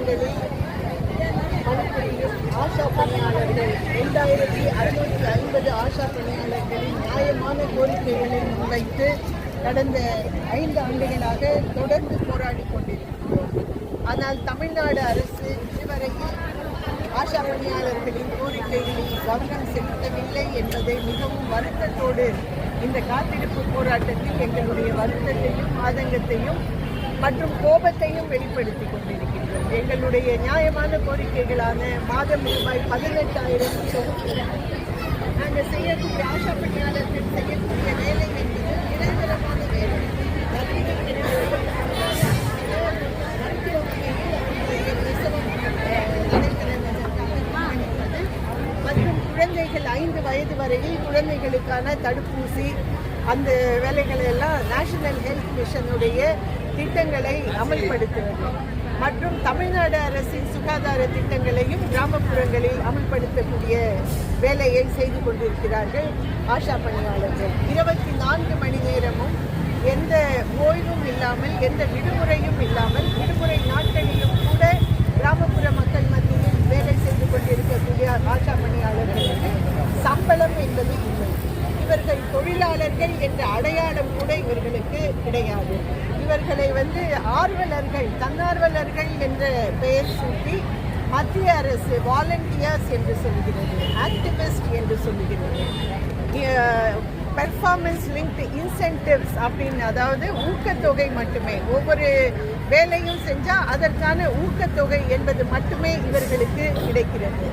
இல்லங்களில் பணிபுரியும் ஆஷா பணியாளர்கள் 2650 ஆஷா பணியாளர்களின் நியாயமான கோரிக்கைகளை முன்வைத்து கடந்த 5 ஆண்டுகளாக தொடர்ந்து போராடி கொண்டிருக்கிறோம். ஆனால் தமிழ்நாடு அரசு இதுவரையில் ஆஷா பணியாளர்களின் கோரிக்கைகளில் கவனம் செலுத்தவில்லை என்பதை மிகவும் வருத்தத்தோடு இந்த காத்திருப்பு போராட்டத்தில் எங்களுடைய வருத்தத்தையும் ஆதங்கத்தையும் மற்றும் கோபத்தையும் வெளிப்படுத்திக் கொண்டிருக்கின்றோம். எங்களுடைய நியாயமான கோரிக்கைகளான மாதம் ரூபாய் 18,000 நாங்கள் செய்யக்கூடிய ஆஷா பணியாளர்கள் செய்யக்கூடிய வேலை என்பது நிரந்தரமான வேலை. மற்றும் குழந்தைகள் 5 வயது வரையில் குழந்தைகளுக்கான தடுப்பூசி அந்த வேலைகளை எல்லாம் நேஷனல் ஹெல்த் மிஷனுடைய திட்டங்களை அமல்படுத்துவது மற்றும் தமிழ்நாடு அரசின் சுகாதார திட்டங்களையும் கிராமப்புறங்களில் அமல்படுத்தக்கூடிய வேலையை செய்து கொண்டிருக்கிறார்கள் ஆஷா பணியாளர்கள். 24 மணி நேரமும் எந்த ஓய்வும் இல்லாமல் எந்த விடுமுறையும் இல்லாமல் விடுமுறை நாட்களிலும் கூட கிராமப்புற மக்கள் மத்தியில் வேலை செய்து கொண்டிருக்கக்கூடிய ஆஷா பணியாளர்களுக்கு சம்பளம் என்பது இல்லை. இவர்கள் தொழிலாளர்கள் என்ற அடையாளம் கூட இவர்களுக்கு கிடையாது. இவர்களை ஆர்வலர்கள் தன்னார்வலர்கள் என்ற பெயர் சூட்டி மத்திய அரசு வாலண்டியர்ஸ் என்று சொல்கிறது, ஆக்டிவிஸ்ட் என்று சொல்கிறது. பெர்ஃபார்மன்ஸ் லிங்க்டு இன்சென்டிவ்ஸ் அப்படின்னு, அதாவது ஊக்கத்தொகை மட்டுமே, ஒவ்வொரு வேலையும் செஞ்சால் அதற்கான ஊக்கத்தொகை என்பது மட்டுமே இவர்களுக்கு கிடைக்கிறது.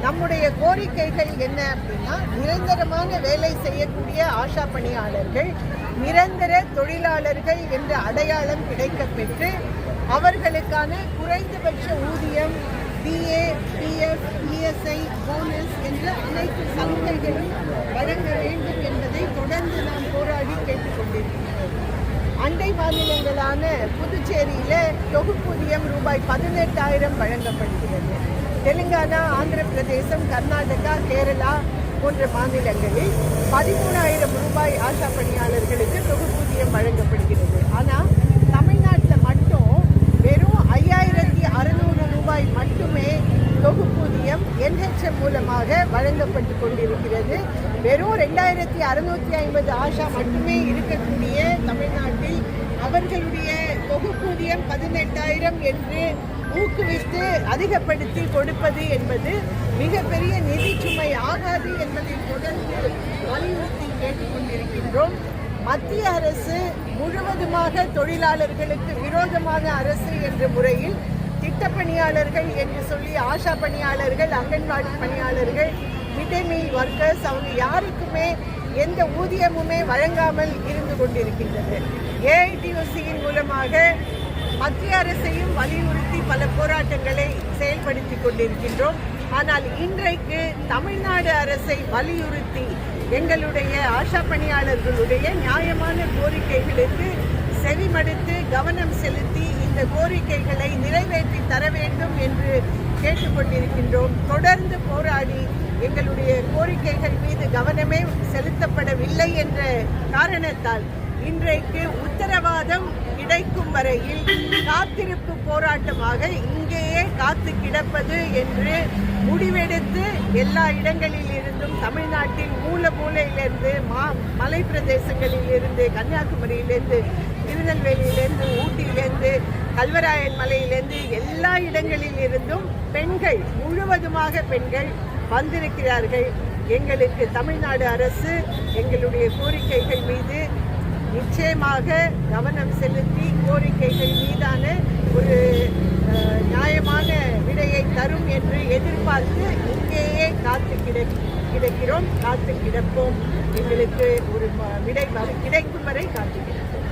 நம்முடைய கோரிக்கைகள் என்ன அப்படின்னா, நிரந்தரமான வேலை செய்யக்கூடிய ஆஷா பணியாளர்கள் நிரந்தர தொழிலாளர்கள் என்ற அடையாளம் கிடைக்கப்பெற்று அவர்களுக்கான குறைந்தபட்ச ஊதியம், பிஏ, பிஎஃப், இஎஸ்ஐ, போனஸ் என்ற அனைத்து சலுகைகளும் வழங்க வேண்டும் என்பதை தொடர்ந்து நாம் போராடி கேட்டுக்கொண்டிருக்கிறோம். அண்டை மாநிலங்களான புதுச்சேரியில் தொகுப்பூதியம் ரூபாய் 18,000 வழங்கப்படுகிறது. தெலுங்கானா, ஆந்திர பிரதேசம், கர்நாடகா, கேரளா போன்ற மாநிலங்களில் 13,000 ரூபாய் ஆஷா பணியாளர்களுக்கு தொகுப்பூதியம் வழங்கப்படுகிறது. ஆனால் தமிழ்நாட்டில் மட்டும் வெறும் 5,600 ரூபாய் மட்டுமே தொகுப்பூதியம் NHM மூலமாக வழங்கப்பட்டு கொண்டிருக்கிறது. வெறும் 2,650 ஆஷா மட்டுமே இருக்கக்கூடிய தமிழ்நாட்டில் அவர்களுடைய தொகுப்பூதியம் 18,000 என்று ஊக்குவித்து அதிகப்படுத்தி கொடுப்பது என்பது மிகப்பெரிய நிதி சுமை ஆகாது என்பதை தொடர்ந்து வலியுறுத்தி கேட்டுக்கொண்டிருக்கின்றோம். மத்திய அரசு முழுவதுமாக தொழிலாளர்களுக்கு விரோதமான அரசு என்ற முறையில் திட்டப்பணியாளர்கள் என்று சொல்லி ஆஷா பணியாளர்கள், அங்கன்வாடி பணியாளர்கள், மிட் டே மீல் ஒர்க்கர்ஸ் அவங்க யாருக்குமே எந்த ஊதியமுமே வழங்காமல் இருந்து கொண்டிருக்கின்றது. ஏஐடியூசியின் மூலமாக மத்திய அரசையும் வலியுறுத்தி பல போராட்டங்களை செயல்படுத்தி கொண்டிருக்கின்றோம். ஆனால் இன்றைக்கு தமிழ்நாடு அரசை வலியுறுத்தி எங்களுடைய ஆஷா பணியாளர்களுடைய நியாயமான கோரிக்கைகளுக்கு செவிமடுத்து கவனம் செலுத்தி இந்த கோரிக்கைகளை நிறைவேற்றி தர வேண்டும் என்று கேட்டுக்கொண்டிருக்கின்றோம். தொடர்ந்து போராடி எங்களுடைய கோரிக்கைகள் மீது கவனமே செலுத்தப்படவில்லை என்ற காரணத்தால் இன்றைக்கு உத்தரவாதம் கிடைக்கும் வரையில் காத்திருப்பு போராட்டமாக இங்கேயே காத்து கிடப்பது என்று முடிவெடுத்து எல்லா இடங்களில் இருந்தும் தமிழ்நாட்டின் மூலையிலிருந்து மலை பிரதேசங்களில் இருந்து, கன்னியாகுமரியிலிருந்து, திருநெல்வேலியிலிருந்து, ஊட்டியிலிருந்து, கல்வராயன் மலையிலிருந்து எல்லா இடங்களில் இருந்தும் பெண்கள், முழுவதுமாக பெண்கள் வந்திருக்கிறார்கள். எங்களுக்கு தமிழ்நாடு அரசு எங்களுடைய கோரிக்கைகள் மீது நிச்சயமாக கவனம் செலுத்தி கோரிக்கைகள் மீதான ஒரு நியாயமான விடையை தரும் என்று எதிர்பார்த்து இங்கேயே காத்து கிடக்கிறோம், காத்து கிடப்போம். எங்களுக்கு ஒரு விடை கிடைக்கும் வரை காத்து கிடப்போம்.